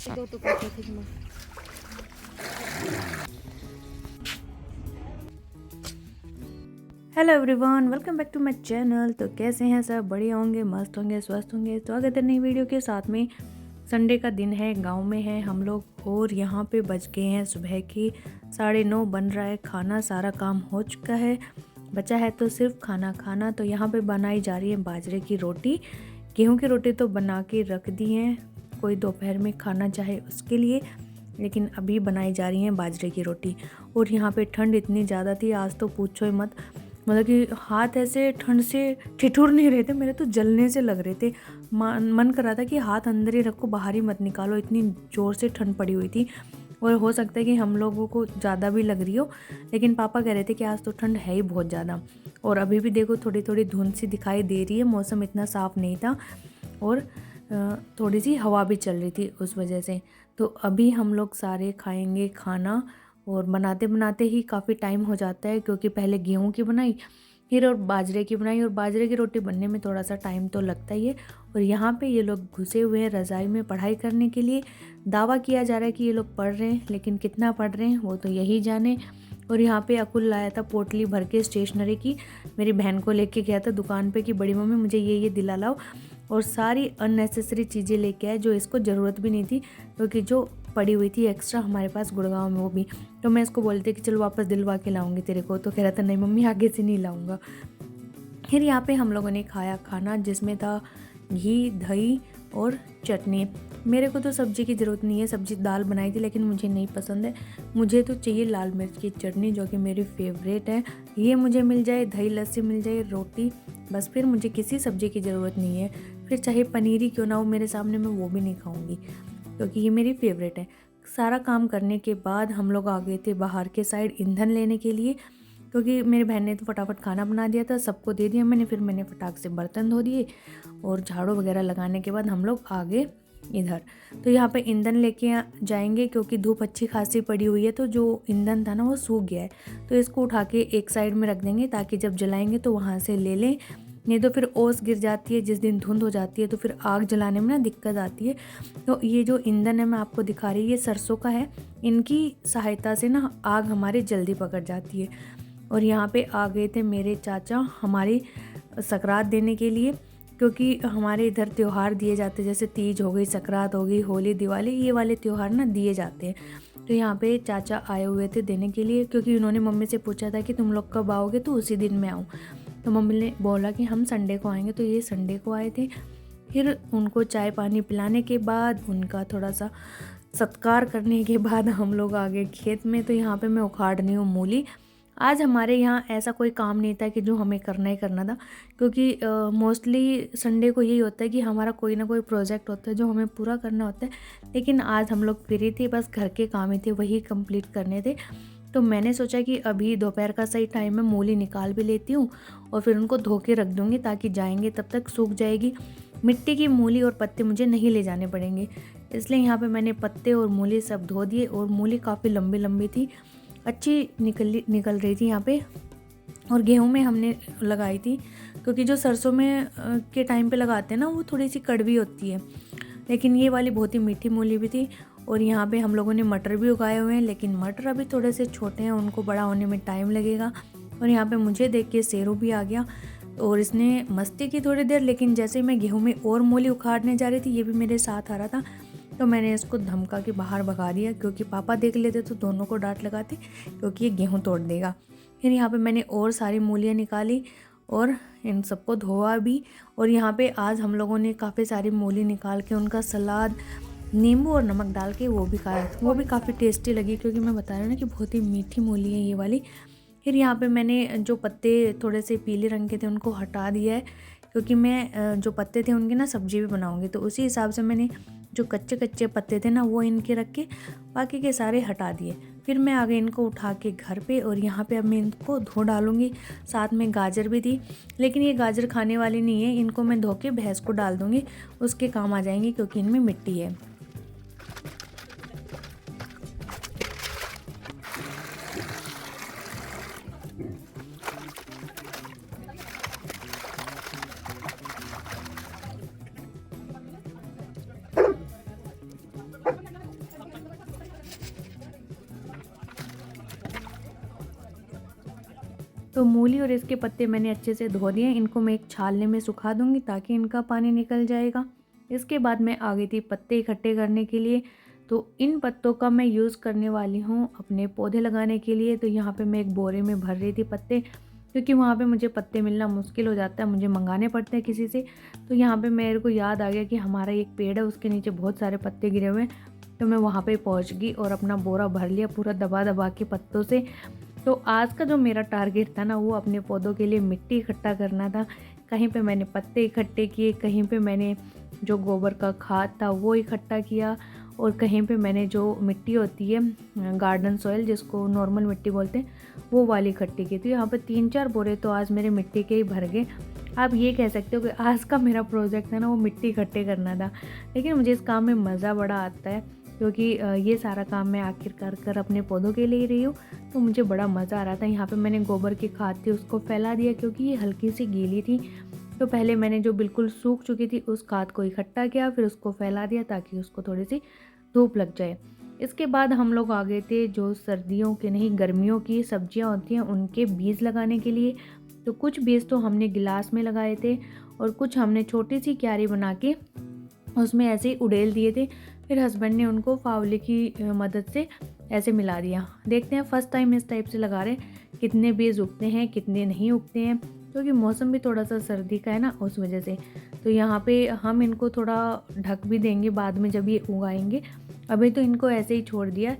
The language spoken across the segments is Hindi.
दो तो पैसे थे मैं। Hello everyone, welcome back to my channel. तो कैसे हैं सब? बढ़िया होंगे, मस्त होंगे, स्वस्थ होंगे। स्वागत है नई वीडियो के साथ में। संडे का दिन है, गांव में हैं हम लोग और यहाँ पे बज गए हैं सुबह की 9:30। बन रहा है खाना, सारा काम हो चुका है, बचा है तो सिर्फ खाना खाना। तो यहाँ पे बनाई जा रही है बाजरे की रोटी। गेहूं की रोटी तो बना के रख दी है, कोई दोपहर में खाना चाहे उसके लिए, लेकिन अभी बनाई जा रही है बाजरे की रोटी। और यहाँ पे ठंड इतनी ज़्यादा थी आज, तो पूछो ही मत। मतलब कि हाथ ऐसे ठंड से ठिठुर नहीं रहे थे, मेरे तो जलने से लग रहे थे। मन कर रहा था कि हाथ अंदर ही रखो, बाहर ही मत निकालो, इतनी ज़ोर से ठंड पड़ी हुई थी। और हो सकता है कि हम लोगों को ज़्यादा भी लग रही हो, लेकिन पापा कह रहे थे कि आज तो ठंड है ही बहुत ज़्यादा। और अभी भी देखो थोड़ी थोड़ी धुंध सी दिखाई दे रही है, मौसम इतना साफ़ नहीं था और थोड़ी सी हवा भी चल रही थी उस वजह से। तो अभी हम लोग सारे खाएंगे खाना, और बनाते बनाते ही काफ़ी टाइम हो जाता है, क्योंकि पहले गेहूं की बनाई फिर और बाजरे की बनाई, और बाजरे की रोटी बनने में थोड़ा सा टाइम तो लगता ही है। और यहाँ पे ये लोग घुसे हुए हैं रज़ाई में पढ़ाई करने के लिए। दावा किया जा रहा है कि ये लोग पढ़ रहे हैं, लेकिन कितना पढ़ रहे हैं वो तो यही जाने। और यहाँ पे अकुल लाया था पोटली भर के स्टेशनरी की, मेरी बहन को लेके गया था दुकान पे कि बड़ी मम्मी मुझे ये दिला लाओ। और सारी अननेसेसरी चीज़ें लेके आए जो इसको ज़रूरत भी नहीं थी, क्योंकि जो पड़ी हुई थी एक्स्ट्रा हमारे पास गुड़गांव में वो भी। तो मैं इसको बोलती कि चलो वापस दिलवा के लाऊंगी तेरे को, तो कह रहा था नहीं मम्मी आगे से नहीं लाऊंगा। फिर यहाँ पे हम लोगों ने खाया खाना, जिसमें था घी, दही और चटनी। मेरे को तो सब्ज़ी की ज़रूरत नहीं है, सब्ज़ी दाल बनाई थी लेकिन मुझे नहीं पसंद है। मुझे तो चाहिए लाल मिर्च की चटनी, जो कि मेरी फेवरेट है। ये मुझे मिल जाए, दही लस्सी मिल जाए, रोटी, बस फिर मुझे किसी सब्ज़ी की ज़रूरत नहीं है। फिर चाहे पनीर ही क्यों ना हो मेरे सामने, मैं वो भी नहीं खाऊंगी, क्योंकि ये मेरी फेवरेट है। सारा काम करने के बाद हम लोग आ गए थे बाहर के साइड ईंधन लेने के लिए, क्योंकि मेरी बहन ने तो फटाफट खाना बना दिया था, सबको दे दिया मैंने। फिर मैंने फटाक से बर्तन धो दिए और झाड़ू वगैरह लगाने के बाद हम लोग आ गए इधर। तो यहाँ पे ईंधन लेके जाएंगे, क्योंकि धूप अच्छी खासी पड़ी हुई है, तो जो ईंधन था ना वो सूख गया है। तो इसको उठा के एक साइड में रख देंगे, ताकि जब जलाएंगे तो वहाँ से ले लें। नहीं तो फिर ओस गिर जाती है, जिस दिन धुंध हो जाती है तो फिर आग जलाने में ना दिक्कत आती है। तो ये जो ईंधन है मैं आपको दिखा रही, ये सरसों का है। इनकी सहायता से ना आग हमारी जल्दी पकड़ जाती है। और यहाँ पे आ गए थे मेरे चाचा हमारी सकरात देने के लिए, क्योंकि हमारे इधर त्यौहार दिए जाते हैं, जैसे तीज हो गई, सकरात हो गई, होली, दिवाली, ये वाले त्यौहार ना दिए जाते हैं। तो यहाँ पे चाचा आए हुए थे देने के लिए, क्योंकि उन्होंने मम्मी से पूछा था कि तुम लोग कब आओगे, तो उसी दिन मैं आऊँ। तो मम्मी ने बोला कि हम संडे को आएंगे, तो ये संडे को आए थे। फिर उनको चाय पानी पिलाने के बाद, उनका थोड़ा सा सत्कार करने के बाद हम लोग आ गए खेत में। तो यहाँ पे मैं उखाड़ रही हूँ मूली। आज हमारे यहाँ ऐसा कोई काम नहीं था कि जो हमें करना ही करना था, क्योंकि मोस्टली संडे को यही होता है कि हमारा कोई ना कोई प्रोजेक्ट होता है जो हमें पूरा करना होता है। लेकिन आज हम लोग फ्री थे, बस घर के काम ही थे, वही कंप्लीट करने थे। तो मैंने सोचा कि अभी दोपहर का सही टाइम है, मूली निकाल भी लेती हूँ और फिर उनको धो के रख दूँगी, ताकि जाएंगे तब तक सूख जाएगी। मिट्टी की मूली और पत्ते मुझे नहीं ले जाने पड़ेंगे, इसलिए यहाँ पे मैंने पत्ते और मूली सब धो दिए। और मूली काफ़ी लंबी लंबी थी, अच्छी निकल रही थी यहाँ पे। और गेहूं में हमने लगाई थी, क्योंकि जो सरसों में के टाइम पे लगाते हैं ना, वो थोड़ी सी कड़वी होती है, लेकिन ये वाली बहुत ही मीठी मूली भी थी। और यहाँ पे हम लोगों ने मटर भी उगाए हुए हैं, लेकिन मटर अभी थोड़े से छोटे हैं, उनको बड़ा होने में टाइम लगेगा। और यहाँ पे मुझे देख के शेरू भी आ गया और इसने मस्ती की थोड़ी देर, लेकिन जैसे मैं गेहूं में और मूली उखाड़ने जा रही थी, ये भी मेरे साथ आ रहा था। तो मैंने इसको धमका के बाहर भगा दिया, क्योंकि पापा देख लेते तो दोनों को डांट लगाते, क्योंकि ये गेहूं तोड़ देगा। फिर यहाँ पे मैंने और सारी मूलियाँ निकाली और इन सबको धोआ भी। और यहाँ पे आज हम लोगों ने काफ़ी सारी मूली निकाल के उनका सलाद नींबू और नमक डाल के वो भी खाया, वो भी काफ़ी टेस्टी लगी, क्योंकि मैं बता रही हूँ ना कि बहुत ही मीठी मूली है ये वाली। फिर यहाँ पे मैंने जो पत्ते थोड़े से पीले रंग के थे उनको हटा दिया है, क्योंकि मैं जो पत्ते थे उनकी ना सब्जी भी बनाऊँगी। तो उसी हिसाब से मैंने जो कच्चे कच्चे पत्ते थे ना वो इनके रख के बाकी के सारे हटा दिए। फिर मैं आगे इनको उठा के घर पे, और यहाँ पे अब मैं इनको धो डालूँगी। साथ में गाजर भी थी, लेकिन ये गाजर खाने वाली नहीं है, इनको मैं धो के भैंस को डाल दूँगी, उसके काम आ जाएंगे, क्योंकि इनमें मिट्टी है। तो मूली और इसके पत्ते मैंने अच्छे से धो दिए। इनको मैं एक छालने में सुखा दूँगी ताकि इनका पानी निकल जाएगा। इसके बाद मैं आ गई थी पत्ते इकट्ठे करने के लिए। तो इन पत्तों का मैं यूज़ करने वाली हूँ अपने पौधे लगाने के लिए। तो यहाँ पे मैं एक बोरे में भर रही थी पत्ते, क्योंकि वहाँ पे मुझे पत्ते मिलना मुश्किल हो जाता है, मुझे मंगाने पड़ते हैं किसी से। तो यहाँ पे मेरे को याद आ गया कि हमारा एक पेड़ है, उसके नीचे बहुत सारे पत्ते गिरे हुए हैं। तो मैं वहाँ पे पहुँच गई और अपना बोरा भर लिया पूरा दबा दबा के पत्तों से। तो आज का जो मेरा टारगेट था ना, वो अपने पौधों के लिए मिट्टी इकट्ठा करना था। कहीं पे मैंने पत्ते इकट्ठे किए, कहीं पे मैंने जो गोबर का खाद था वो इकट्ठा किया, और कहीं पे मैंने जो मिट्टी होती है गार्डन सॉइल, जिसको नॉर्मल मिट्टी बोलते हैं, वो वाली इकट्ठी की। तो यहाँ पे 3-4 बोरे तो आज मेरे मिट्टी के ही भर गए। आप ये कह सकते हो कि आज का मेरा प्रोजेक्ट है ना, वो मिट्टी इकट्ठे करना था। लेकिन मुझे इस काम में मज़ा बड़ा आता है, क्योंकि ये सारा काम मैं आखिरकार कर अपने पौधों के लिए ही रही हूँ। तो मुझे बड़ा मज़ा आ रहा था। यहाँ पे मैंने गोबर की खाद थी उसको फैला दिया, क्योंकि ये हल्की सी गीली थी। तो पहले मैंने जो बिल्कुल सूख चुकी थी उस खाद को इकट्ठा किया, फिर उसको फैला दिया ताकि उसको थोड़ी सी धूप लग जाए। इसके बाद हम लोग आ गए थे जो सर्दियों के नहीं गर्मियों की सब्जियां होती हैं उनके बीज लगाने के लिए। तो कुछ बीज तो हमने गिलास में लगाए थे, और कुछ हमने छोटी सी क्यारी बना के उसमें ऐसे ही उड़ेल दिए थे। फिर हस्बैंड ने उनको फावले की मदद से ऐसे मिला दिया। देखते हैं फर्स्ट टाइम इस टाइप से लगा रहे कितने बीज उगते हैं कितने नहीं उगते हैं, क्योंकि मौसम भी थोड़ा सा सर्दी का है ना, उस वजह से। तो यहाँ पे हम इनको थोड़ा ढक भी देंगे बाद में जब ये उगाएंगे। अभी तो इनको ऐसे ही छोड़ दिया,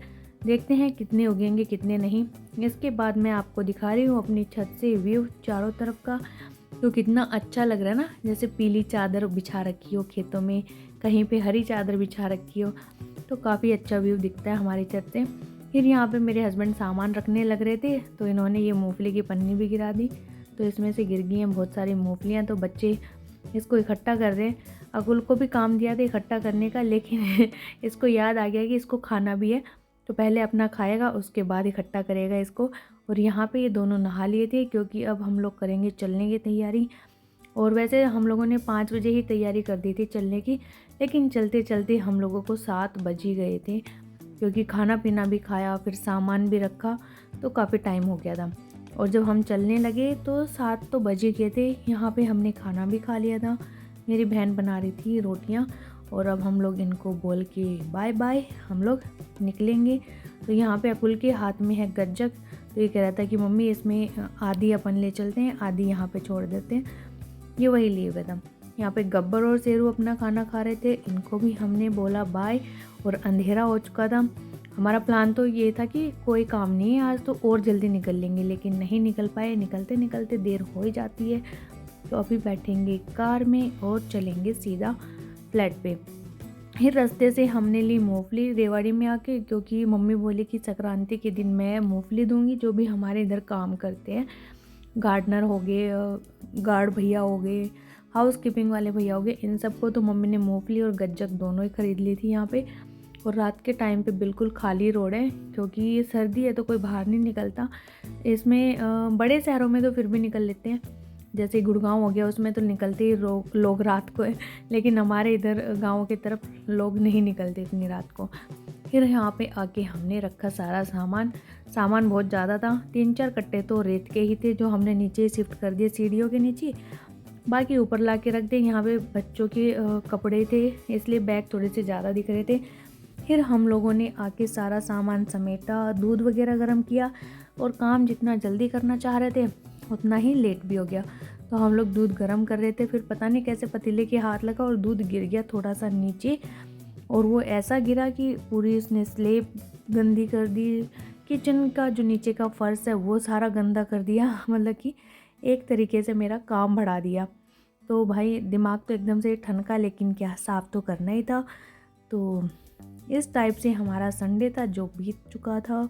देखते हैं कितने उगेंगे कितने नहीं। इसके बाद मैं आपको दिखा रही हूँ अपनी छत से व्यू चारों तरफ का। तो कितना अच्छा लग रहा है ना, जैसे पीली चादर बिछा रखी हो खेतों में, कहीं पे हरी चादर बिछा रखी हो। तो काफ़ी अच्छा व्यू दिखता है हमारी छत से। फिर यहाँ पे मेरे हस्बैंड सामान रखने लग रहे थे, तो इन्होंने ये मूंगफली की पन्नी भी गिरा दी। तो इसमें से गिर गई हैं बहुत सारी मूंगफलियाँ। तो बच्चे इसको इकट्ठा कर रहे हैं। अकुल को भी काम दिया था इकट्ठा करने का, लेकिन इसको याद आ गया कि इसको खाना भी है। तो पहले अपना खाएगा उसके बाद इकट्ठा करेगा इसको। और यहाँ पे ये दोनों नहा लिए थे, क्योंकि अब हम लोग करेंगे चलने की तैयारी। और वैसे हम लोगों ने 5 बजे ही तैयारी कर दी थी चलने की, लेकिन चलते चलते हम लोगों को 7 बज ही गए थे, क्योंकि खाना पीना भी खाया फिर सामान भी रखा, तो काफ़ी टाइम हो गया था। और जब हम चलने लगे तो 7 तो बज ही गए थे। यहाँ पे हमने खाना भी खा लिया था। मेरी बहन बना रही थी रोटियाँ, और अब हम लोग इनको बोल के बाय बाय हम लोग निकलेंगे। तो यहाँ पे अकुल के हाथ में है गज्जक। तो ये कह रहा था कि मम्मी इसमें आधी अपन ले चलते हैं, आधी यहाँ पे छोड़ देते हैं। ये वही लिए हुए था। यहाँ पे गब्बर और शेरू अपना खाना खा रहे थे, इनको भी हमने बोला बाय। और अंधेरा हो चुका था। हमारा प्लान तो ये था कि कोई काम नहीं है आज, तो और जल्दी निकल लेंगे, लेकिन नहीं निकल पाए। निकलते निकलते देर हो ही जाती है। तो अभी बैठेंगे कार में और चलेंगे सीधा फ्लैट पे। फिर रास्ते से हमने ली मूंगफली रेवाड़ी में आके, क्योंकि मम्मी बोली कि संक्रांति के दिन मैं मूंगफली दूंगी जो भी हमारे इधर काम करते हैं, गार्डनर हो गए, गार्ड भैया हो गए, हाउस कीपिंग वाले भैया हो गए, इन सबको। तो मम्मी ने मूंगफली और गज्जक दोनों ही ख़रीद ली थी यहाँ पे। और रात के टाइम पे बिल्कुल खाली रोड है, क्योंकि ये सर्दी है तो कोई बाहर नहीं निकलता। इसमें बड़े शहरों में तो फिर भी निकल लेते हैं, जैसे गुड़गांव हो गया, उसमें तो निकलते ही लोग रात को है। लेकिन हमारे इधर गाँव की तरफ लोग नहीं निकलते इतनी रात को। फिर यहाँ पे आके हमने रखा सारा सामान बहुत ज़्यादा था। 3-4 कट्टे तो रेत के ही थे, जो हमने नीचे शिफ्ट कर दिए सीढ़ियों के नीचे, बाकी ऊपर ला के रख दिए। यहाँ पे बच्चों के कपड़े थे, इसलिए बैग थोड़े से ज़्यादा दिख रहे थे। फिर हम लोगों ने आके सारा सामान समेटा, दूध वगैरह गर्म किया, और काम जितना जल्दी करना चाह रहे थे उतना ही लेट भी हो गया। तो हम लोग दूध गर्म कर रहे थे, फिर पता नहीं कैसे पतीले के हाथ लगा और दूध गिर गया थोड़ा सा नीचे, और वो ऐसा गिरा कि पूरी उसने स्लेब गंदी कर दी। किचन का जो नीचे का फर्श है वो सारा गंदा कर दिया, मतलब कि एक तरीके से मेरा काम बढ़ा दिया। तो भाई दिमाग तो एकदम से ठनका, लेकिन क्या, साफ़ तो करना ही था। तो इस टाइप से हमारा संडे था जो बीत चुका था।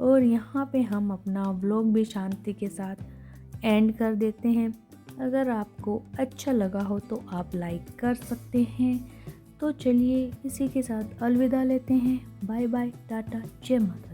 और यहाँ पे हम अपना व्लॉग भी शांति के साथ एंड कर देते हैं। अगर आपको अच्छा लगा हो तो आप लाइक कर सकते हैं। तो चलिए इसी के साथ अलविदा लेते हैं। बाय बाय, टाटा, जय माता।